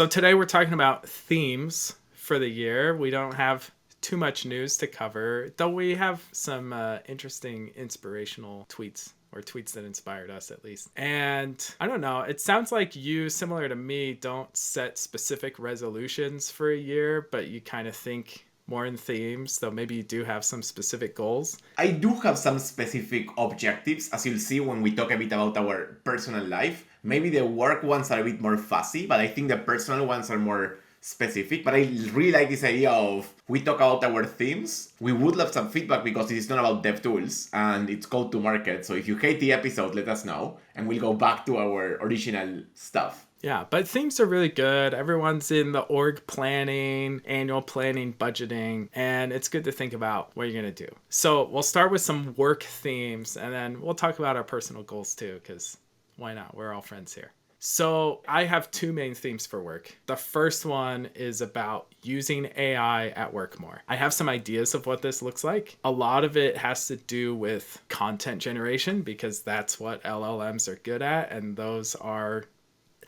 So today we're talking about themes for the year. We don't have too much news to cover, though we have some interesting inspirational tweets, or tweets that inspired us at least. And I don't know, it sounds like you, similar to me, don't set specific resolutions for a year, but you kind of think more in themes, though maybe you do have some specific goals. I do have some specific objectives, as you'll see when we talk a bit about our personal life. Maybe the work ones are a bit more fussy, but I think the personal ones are more specific. But I really like this idea of we talk about our themes. We would love some feedback because it is not about dev tools and it's code to market. So if you hate the episode, let us know and we'll go back to our original stuff. Yeah, but themes are really good. Everyone's in the org planning, annual planning, budgeting, and it's good to think about what you're going to do. So we'll start with some work themes, and then we'll talk about our personal goals too, because why not? We're all friends here. So I have two main themes for work. The first one is about using AI at work more. I have some ideas of what this looks like. A lot of it has to do with content generation, because that's what LLMs are good at, and those are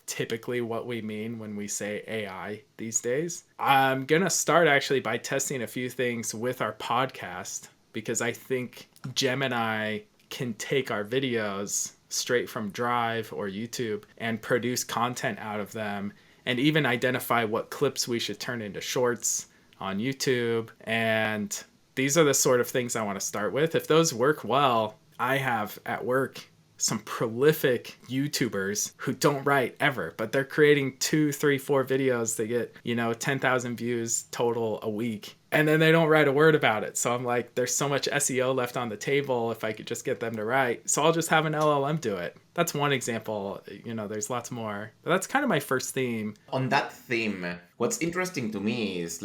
typically what we mean when we say AI these days. I'm going to start actually by testing a few things with our podcast, because I think Gemini can take our videos straight from Drive or YouTube and produce content out of them, and even identify what clips we should turn into shorts on YouTube. And these are the sort of things I want to start with. If those work well, I have at work some prolific YouTubers who don't write ever, but they're creating 2, 3, 4 videos that get, 10,000 views total a week. And then they don't write a word about it. So I'm like, there's so much SEO left on the table if I could just get them to write. So I'll just have an LLM do it. That's one example. There's lots more. But that's kind of my first theme. On that theme, what's interesting to me is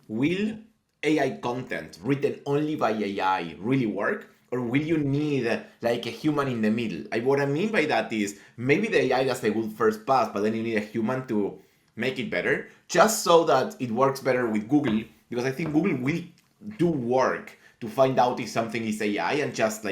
will AI content written only by AI really work? Or will you need a human in the middle? What I mean by that is maybe the AI does a good first pass, but then you need a human to make it better, just so that it works better with Google, because I think Google will do work to find out if something is AI and just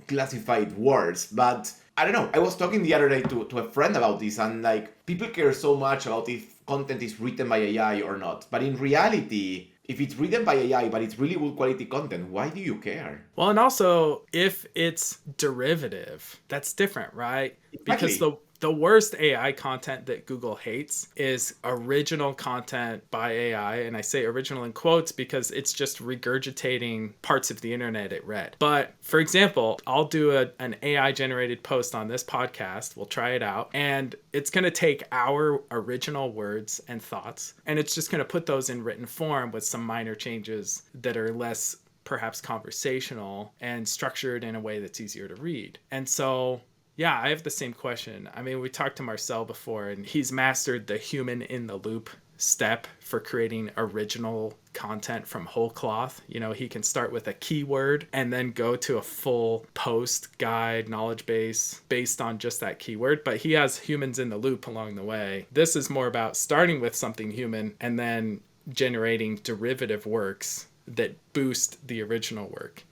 classify it words. But I don't know. I was talking the other day to a friend about this, and people care so much about if content is written by AI or not. But in reality, if it's written by AI, but it's really good quality content, why do you care? Well, and also, if it's derivative, that's different, right? Exactly. Because the worst AI content that Google hates is original content by AI. And I say original in quotes because it's just regurgitating parts of the internet it read. But for example, I'll do an AI generated post on this podcast. We'll try it out. And it's going to take our original words and thoughts, and it's just going to put those in written form with some minor changes that are less perhaps conversational and structured in a way that's easier to read. And so yeah, I have the same question. I mean, we talked to Marcel before, and he's mastered the human in the loop step for creating original content from whole cloth. He can start with a keyword and then go to a full post, guide, knowledge base based on just that keyword. But he has humans in the loop along the way. This is more about starting with something human and then generating derivative works that boost the original work.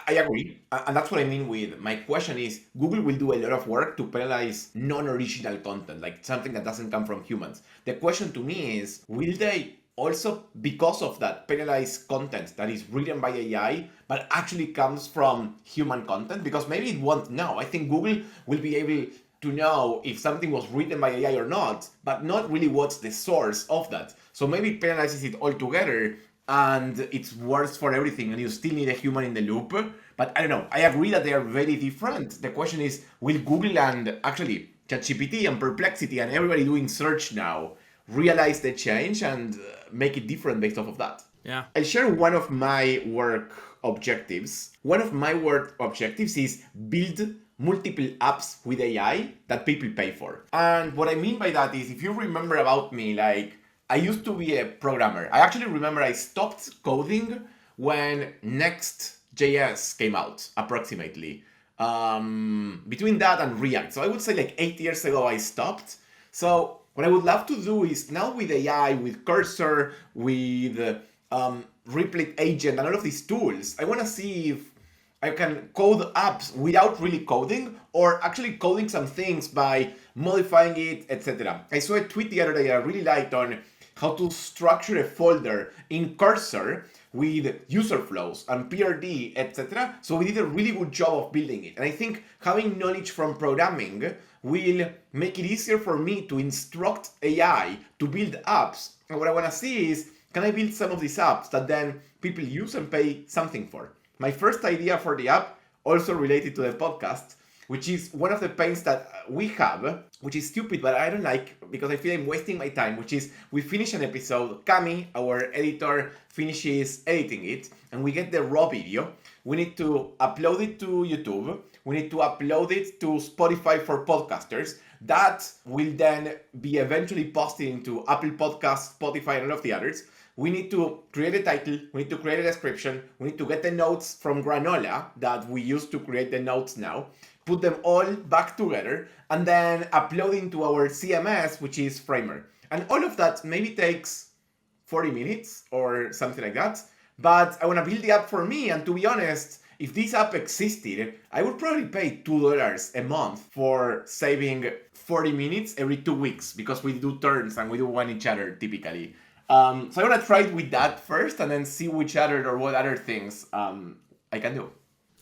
I agree. And that's what I mean with my question is Google will do a lot of work to penalize non-original content, like something that doesn't come from humans. The question to me is, will they also, because of that, penalize content that is written by AI, but actually comes from human content? Because maybe it won't know. I think Google will be able to know if something was written by AI or not, but not really what's the source of that. So maybe it penalizes it altogether, and it's worse for everything, and you still need a human in the loop. But I don't know. I agree that they are very different. The question is, will Google and actually ChatGPT and Perplexity and everybody doing search now realize the change and make it different based off of that? Yeah. I'll share one of my work objectives. One of my work objectives is build multiple apps with AI that people pay for. And what I mean by that is, if you remember about me, I used to be a programmer. I actually remember I stopped coding when Next.js came out, approximately. Between that and React. So I would say 8 years ago I stopped. So what I would love to do is now with AI, with Cursor, with Replit Agent, and all of these tools, I want to see if I can code apps without really coding, or actually coding some things by modifying it, etc. I saw a tweet the other day I really liked on how to structure a folder in Cursor with user flows and PRD, etc. So we did a really good job of building it. And I think having knowledge from programming will make it easier for me to instruct AI to build apps. And what I want to see is, can I build some of these apps that then people use and pay something for? My first idea for the app, also related to the podcast, which is one of the pains that we have, which is stupid, but I don't like because I feel I'm wasting my time, which is we finish an episode, Cami, our editor, finishes editing it, and we get the raw video. We need to upload it to YouTube. We need to upload it to Spotify for podcasters. That will then be eventually posted into Apple Podcasts, Spotify, and all of the others. We need to create a title, we need to create a description, we need to get the notes from Granola that we use to create the notes now, put them all back together, and then upload into our CMS, which is Framer. And all of that maybe takes 40 minutes or something like that. But I want to build the app for me, and to be honest, if this app existed, I would probably pay $2 a month for saving 40 minutes every 2 weeks, because we do turns and we do one each other typically. So I want to try it with that first, and then see which other or what other things I can do.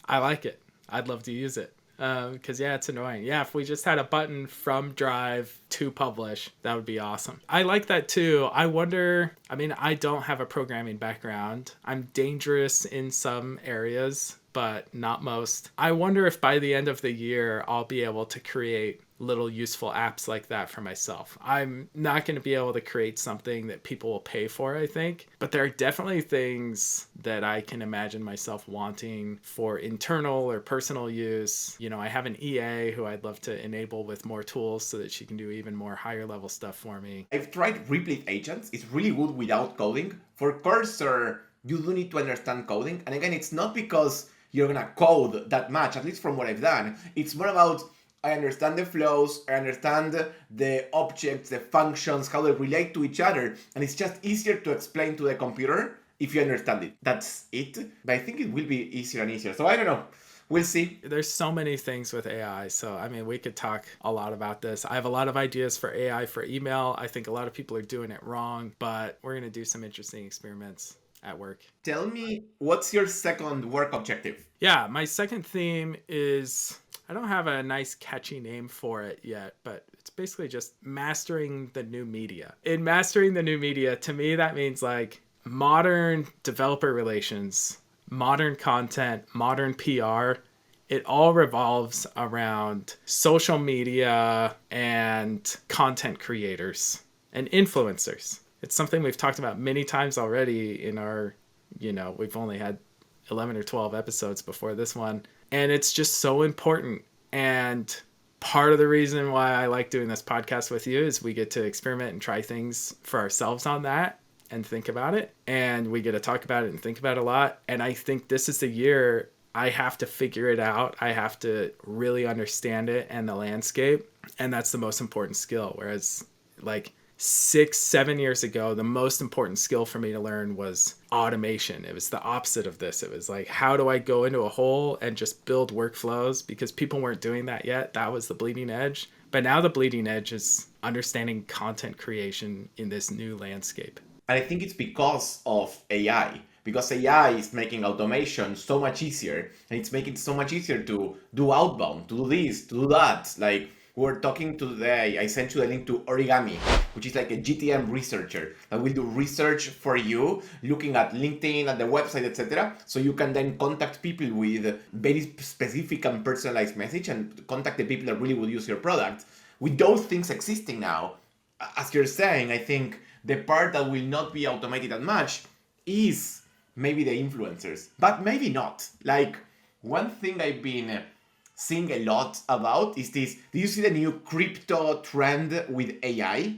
I like it. I'd love to use it. Because yeah, it's annoying. Yeah, if we just had a button from Drive to publish, that would be awesome. I like that too. I wonder, I mean, I don't have a programming background. I'm dangerous in some areas, but not most. I wonder if by the end of the year, I'll be able to create little useful apps like that for myself. I'm not going to be able to create something that people will pay for, I think, but there are definitely things that I can imagine myself wanting for internal or personal use. You know, I have an EA who I'd love to enable with more tools so that she can do even more higher level stuff for me. I've tried Replete agents. It's really good without coding. For Cursor, you do need to understand coding. And again, it's not because you're going to code that much, at least from what I've done. It's more about, I understand the flows, I understand the objects, the functions, how they relate to each other, and it's just easier to explain to the computer if you understand it. That's it. But I think it will be easier and easier. So I don't know. We'll see. There's so many things with AI. So, I mean, we could talk a lot about this. I have a lot of ideas for AI for email. I think a lot of people are doing it wrong, but we're going to do some interesting experiments at work. Tell me, what's your second work objective? Yeah, my second theme is, I don't have a nice catchy name for it yet, but it's basically just mastering the new media. In mastering the new media, to me, that means like modern developer relations, modern content, modern PR. It all revolves around social media and content creators and influencers. It's something we've talked about many times already in our, we've only had 11 or 12 episodes before this one. And it's just so important. And part of the reason why I like doing this podcast with you is we get to experiment and try things for ourselves on that and think about it. And we get to talk about it and think about it a lot. And I think this is the year I have to figure it out. I have to really understand it and the landscape. And that's the most important skill. Whereas like 6-7 years ago, the most important skill for me to learn was automation. It was the opposite of this. It was like, how do I go into a hole and just build workflows? Because people weren't doing that yet. That was the bleeding edge. But now the bleeding edge is understanding content creation in this new landscape. And I think it's because of AI. Because AI is making automation so much easier, and it's making it so much easier to do outbound, to do this, to do that. Like we're talking today, I sent you the link to Origami, which is like a GTM researcher that will do research for you, looking at LinkedIn, at the website, etc. So you can then contact people with very specific and personalized message and contact the people that really would use your product. With those things existing now, as you're saying, I think the part that will not be automated that much is maybe the influencers, but maybe not. Like one thing I've been seeing a lot about is this. Do you see the new crypto trend with AI?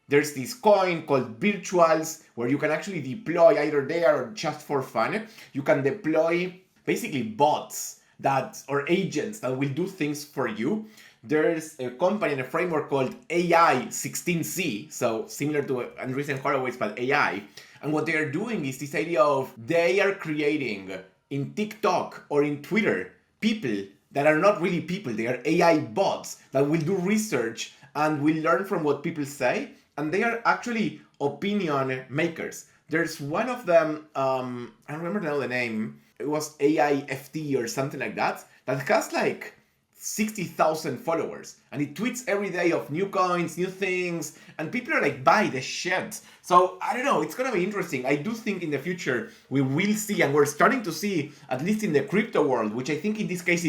There's this coin called virtuals where you can actually deploy either there or just for fun. You can deploy basically bots that or agents that will do things for you. There's a company and a framework called AI 16C, so similar to Andreessen Horowitz, but AI. And what they are doing is this idea of they are creating in TikTok or in Twitter people that are not really people, they are AI bots that will do research and will learn from what people say, and they are actually opinion makers. There's one of them, I don't remember now the name, it was AIFT or something like that, that has like 60,000 followers, and it tweets every day of new coins, new things, and people are like, buy the shit. So I don't know, it's gonna be interesting. I do think in the future we will see, and we're starting to see, at least in the crypto world, which I think in this case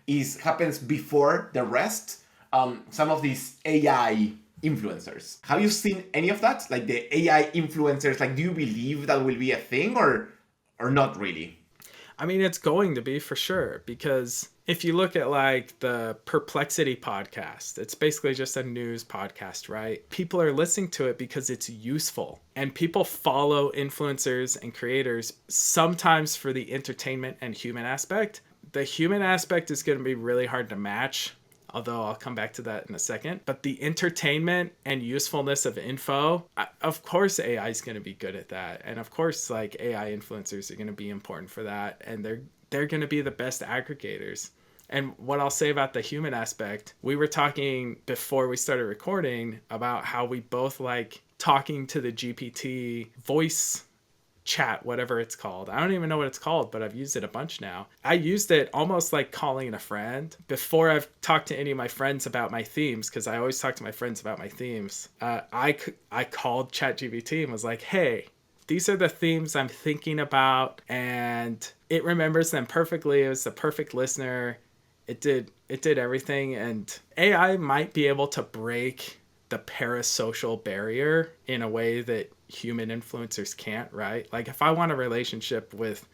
is happens before the rest, some of these AI influencers. Have you seen any of that? Like the AI influencers, like do you believe that will be a thing or not really? I mean, it's going to be for sure, because if you look at like the Perplexity podcast, it's basically just a news podcast, right? People are listening to it because it's useful, and people follow influencers and creators sometimes for the entertainment and human aspect. The human aspect is going to be really hard to match, although I'll come back to that in a second. But the entertainment and usefulness of info, of course AI is going to be good at that. And of course, like, AI influencers are going to be important for that, and they're going to be the best aggregators. And what I'll say about the human aspect, we were talking before we started recording about how we both like talking to the GPT voice chat, whatever it's called. I don't even know what it's called, but I've used it a bunch now. I used it almost like calling a friend. Before I've talked to any of my friends about my themes, because I always talk to my friends about my themes, I called ChatGPT and was like, hey, these are the themes I'm thinking about, and it remembers them perfectly. It was the perfect listener. It did everything, and AI might be able to break the parasocial barrier in a way that human influencers can't, right? Like if I want a relationship with,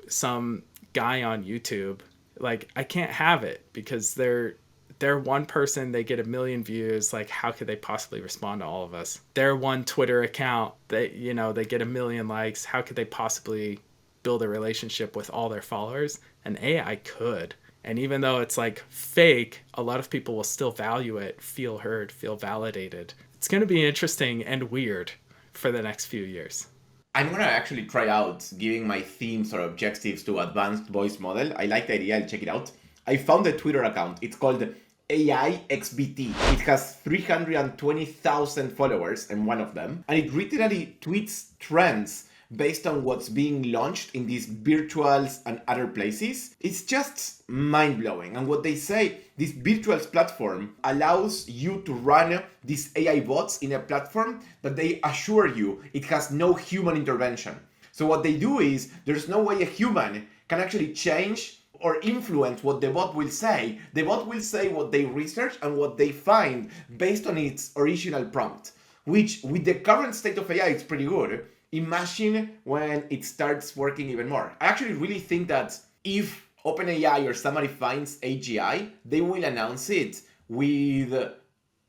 some guy on YouTube, like I can't have it because they're one person, they get 1 million views. Like how could they possibly respond to all of us? Their one Twitter account, they get 1 million likes. How could they possibly build a relationship with all their followers? And AI could. And even though it's like fake, a lot of people will still value it, feel heard, feel validated. It's going to be interesting and weird for the next few years. I'm gonna actually try out giving my themes or objectives to advanced voice model. I like the idea, I'll check it out. I found a Twitter account. It's called AIXBT. It has 320,000 followers, and one of them, and it literally tweets trends based on what's being launched in these virtuals and other places. It's just mind blowing. And what they say, this virtuals platform allows you to run these AI bots in a platform that they assure you it has no human intervention. So what they do is there's no way a human can actually change or influence what the bot will say. The bot will say what they research and what they find based on its original prompt, which with the current state of AI, it's pretty good. Imagine when it starts working even more. I actually really think that if OpenAI or somebody finds AGI, they will announce it with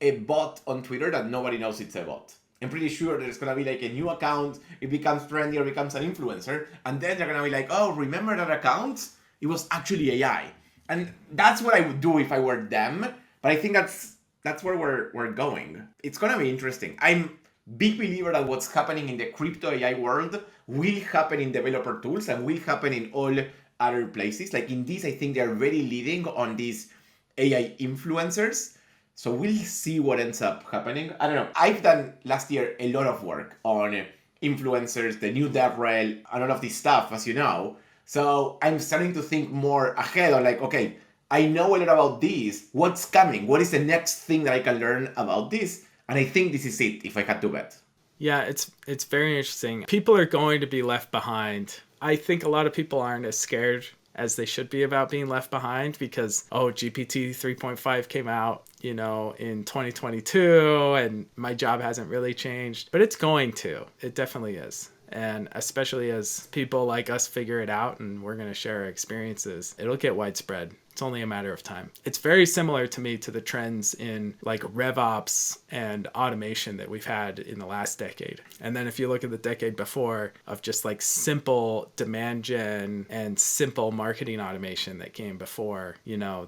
a bot on Twitter that nobody knows it's a bot. I'm pretty sure there's gonna be like a new account, it becomes trendy or becomes an influencer, and then they're gonna be like, oh, remember that account? It was actually AI. And that's what I would do if I were them, but I think that's where we're going. It's gonna be interesting. I'm big believer that what's happening in the crypto AI world will happen in developer tools and will happen in all other places. Like in this, I think they're very leading on these AI influencers. So we'll see what ends up happening. I don't know. I've done last year a lot of work on influencers, the new DevRel, and all of this stuff, as you know. So I'm starting to think more ahead on like, okay, I know a lot about this. What's coming? What is the next thing that I can learn about this? And I think this is it, if I had to bet. Yeah, it's very interesting. People are going to be left behind. I think a lot of people aren't as scared as they should be about being left behind because, GPT 3.5 came out, in 2022 and my job hasn't really changed. But it's going to. It definitely is. And especially as people like us figure it out and we're going to share our experiences, it'll get widespread. It's only a matter of time. It's very similar to me to the trends in like RevOps and automation that we've had in the last decade. And then if you look at the decade before of just like simple demand gen and simple marketing automation that came before,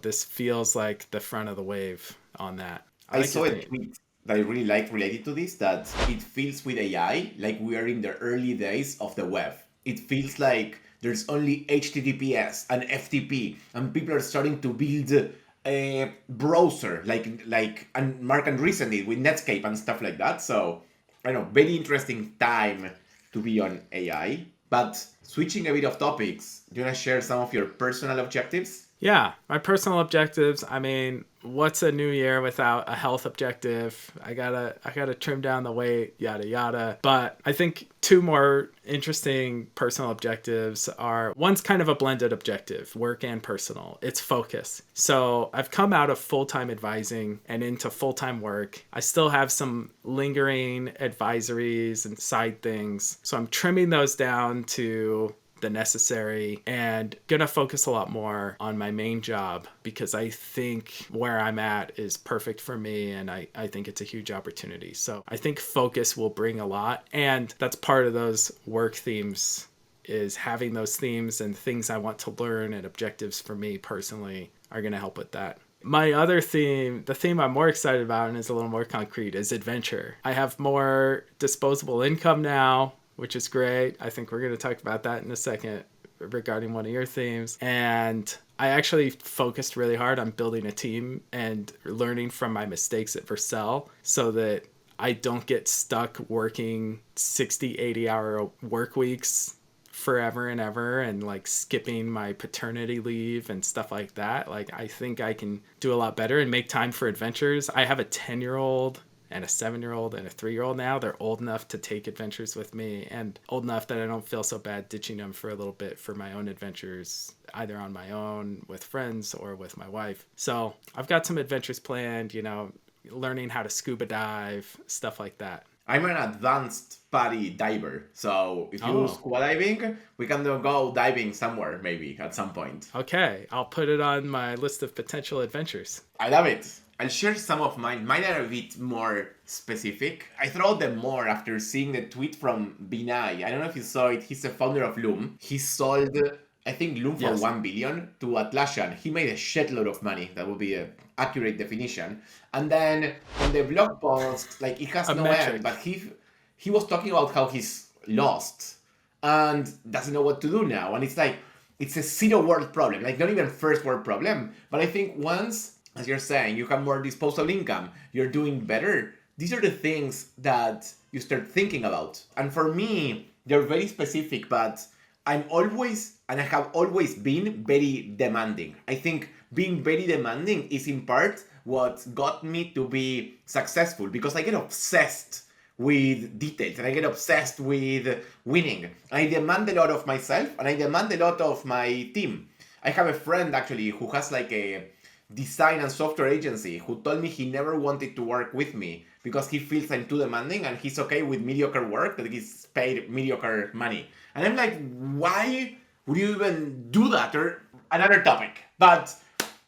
this feels like the front of the wave on that. I saw a tweet that I really liked related to this, that it feels with AI like we are in the early days of the web. It feels like there's only HTTPS and FTP, and people are starting to build a browser and Mark and Reason did with Netscape and stuff like that. So I know, very interesting time to be on AI. But switching a bit of topics, do you want to share some of your personal objectives? Yeah, my personal objectives. I mean, what's a new year without a health objective? I gotta trim down the weight, yada yada. But I think two more interesting personal objectives are, one's kind of a blended objective, work and personal. It's focus. So I've come out of full-time advising and into full-time work. I still have some lingering advisories and side things. So I'm trimming those down to the necessary and gonna focus a lot more on my main job, because I think where I'm at is perfect for me, and I think it's a huge opportunity. So I think focus will bring a lot, and that's part of those work themes, is having those themes and things I want to learn and objectives for me personally are gonna help with that. My other theme, the theme I'm more excited about and is a little more concrete, is adventure. I have more disposable income now, which is great. I think we're going to talk about that in a second regarding one of your themes. And I actually focused really hard on building a team and learning from my mistakes at Vercel, so that I don't get stuck working 60, 80-hour work weeks forever and ever, and like skipping my paternity leave and stuff like that. Like, I think I can do a lot better and make time for adventures. I have a 10-year-old and a 7-year-old and a 3-year-old now. They're old enough to take adventures with me, and old enough that I don't feel so bad ditching them for a little bit for my own adventures, either on my own, with friends, or with my wife. So I've got some adventures planned, learning how to scuba dive, stuff like that. I'm an advanced PADI diver, so if you do Oh, scuba diving, we can go diving somewhere maybe at some point. okay. I'll put it on my list of potential adventures. I love it. I'll share some of mine. Mine are a bit more specific. I thought them more after seeing the tweet from Binay. I don't know if you saw it. He's the founder of Loom. He sold, I think, Loom for Yes. 1 billion to Atlassian. He made a shitload of money. That would be an accurate definition. And then on the blog post, like, it has A no metric. end, but he was talking about how he's lost and doesn't know what to do now. And it's like, it's a zero world problem, like not even first world problem. But I think once, as you're saying, you have more disposable income, you're doing better. These are the things that you start thinking about. And for me, they're very specific, but I'm always, and I have always been, very demanding. I think being very demanding is in part what got me to be successful, because I get obsessed with details and I get obsessed with winning. I demand a lot of myself and I demand a lot of my team. I have a friend actually who has like a design and software agency who told me he never wanted to work with me because he feels I'm too demanding and he's okay with mediocre work that he's paid mediocre money. And I'm like, why would you even do that? Or another topic. But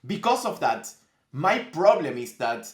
because of that, my problem is that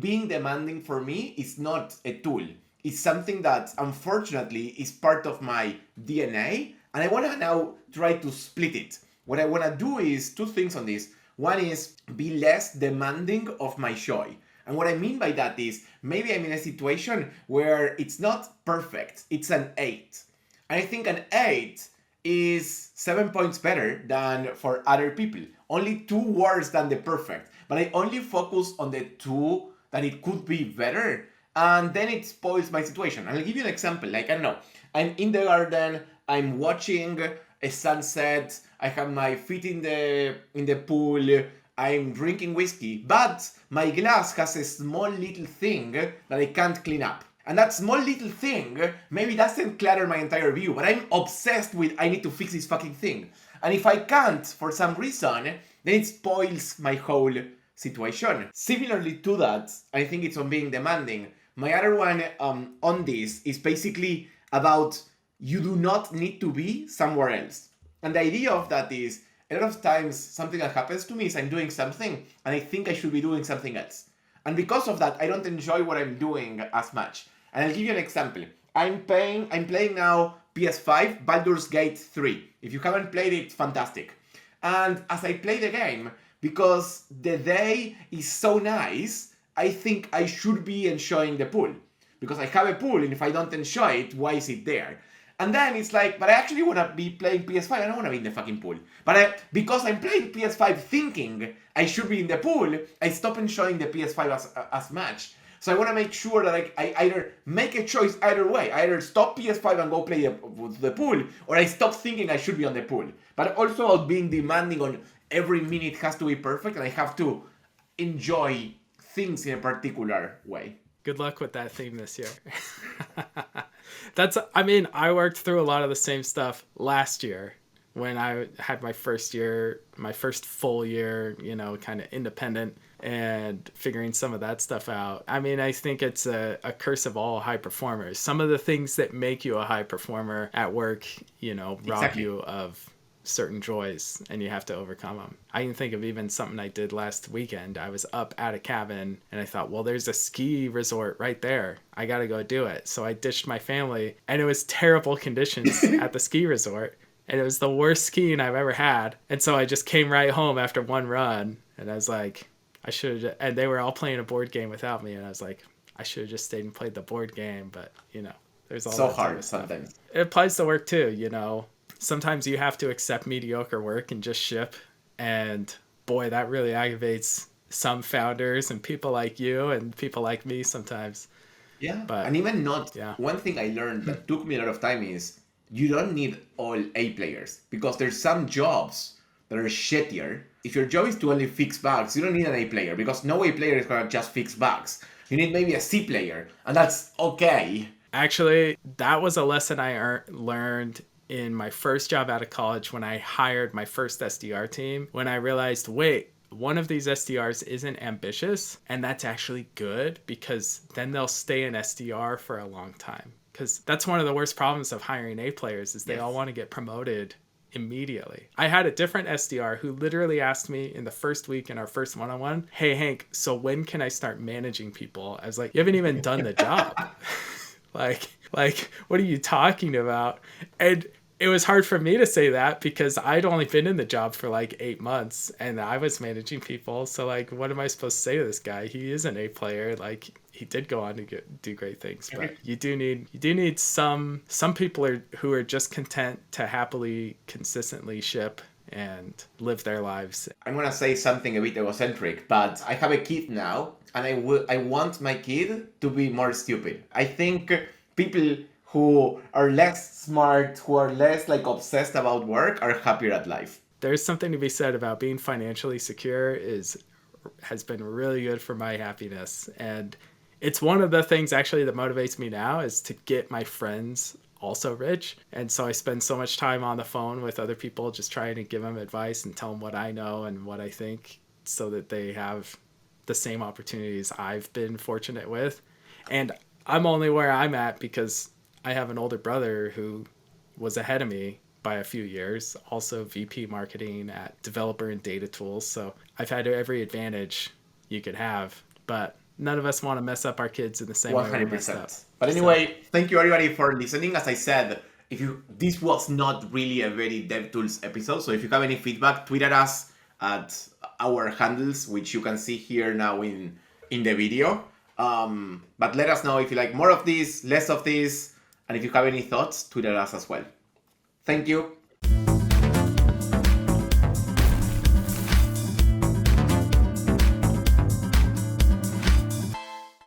being demanding for me is not a tool. It's something that unfortunately is part of my DNA, and I want to now try to split it. What I want to do is two things on this. One is be less demanding of my joy. And what I mean by that is maybe I'm in a situation where it's not perfect, it's an 8. And I think an 8 is 7 points better than for other people. Only 2 worse than the perfect. But I only focus on the 2 that it could be better. And then it spoils my situation. And I'll give you an example. Like, I don't know, I'm in the garden, I'm watching a sunset, I have my feet in the pool, I'm drinking whiskey, but my glass has a small little thing that I can't clean up. And that small little thing maybe doesn't clutter my entire view, but I'm obsessed with I need to fix this fucking thing. And if I can't, for some reason, then it spoils my whole situation. Similarly to that, I think it's on being demanding. My other one on this is basically about you do not need to be somewhere else. And the idea of that is, a lot of times something that happens to me is I'm doing something and I think I should be doing something else. And because of that, I don't enjoy what I'm doing as much. And I'll give you an example. I'm playing now PS5 Baldur's Gate 3. If you haven't played it, fantastic. And as I play the game, because the day is so nice, I think I should be enjoying the pool. Because I have a pool, and if I don't enjoy it, why is it there? And then it's like, but I actually want to be playing PS5. I don't want to be in the fucking pool. But because I'm playing PS5 thinking I should be in the pool, I stop enjoying the PS5 as much. So I want to make sure that I either make a choice either way. I either stop PS5 and go play the pool, or I stop thinking I should be on the pool. But also about being demanding on every minute has to be perfect, and I have to enjoy things in a particular way. Good luck with that theme this year. I worked through a lot of the same stuff last year when I had my first full year, kind of independent and figuring some of that stuff out. I mean, I think it's a curse of all high performers. Some of the things that make you a high performer at work, rob Exactly. you of certain joys, and you have to overcome them. I can think of even something I did last weekend. I was up at a cabin and I thought, well, there's a ski resort right there. I got to go do it. So I ditched my family, and it was terrible conditions at the ski resort. And it was the worst skiing I've ever had. And so I just came right home after one run, and I was like, and they were all playing a board game without me. And I was like, I should have just stayed and played the board game. But, there's all So that type hard of stuff. sometimes. It applies to work too, Sometimes you have to accept mediocre work and just ship. And boy, that really aggravates some founders and people like you and people like me sometimes. Yeah. But And even not, yeah. one thing I learned that took me a lot of time is you don't need all A players, because there's some jobs that are shittier. If your job is to only fix bugs, you don't need an A player, because no A player is going to just fix bugs. You need maybe a C player, and that's okay. Actually, that was a lesson I learned in my first job out of college when I hired my first SDR team, when I realized, wait, one of these SDRs isn't ambitious, and that's actually good, because then they'll stay in SDR for a long time. Because that's one of the worst problems of hiring A players is they all want to get promoted immediately. I had a different SDR who literally asked me in the first week in our first one-on-one, hey, Hank, so when can I start managing people? I was like, you haven't even done the job. Like, what are you talking about? And it was hard for me to say that because I'd only been in the job for like 8 months and I was managing people. So like, what am I supposed to say to this guy? He is an A player. Like, he did go on to do great things, but you do need some people who are just content to happily consistently ship and live their lives. I'm gonna say something a bit egocentric, but I have a kid now, and I want my kid to be more stupid. I think people who are less smart, who are less like obsessed about work, are happier at life. There's something to be said about being financially secure has been really good for my happiness. And it's one of the things actually that motivates me now is to get my friends also rich. And so I spend so much time on the phone with other people just trying to give them advice and tell them what I know and what I think so that they have the same opportunities I've been fortunate with. And I'm only where I'm at because I have an older brother who was ahead of me by a few years, also VP marketing at developer and data tools. So I've had every advantage you could have, but none of us want to mess up our kids in the same way we messed up. 100%. But anyway, thank you everybody for listening. As I said, this was not really a very DevTools episode, so if you have any feedback, tweet at us at our handles, which you can see here now in the video. But let us know if you like more of this, less of this, and if you have any thoughts, tweet at us as well. Thank you.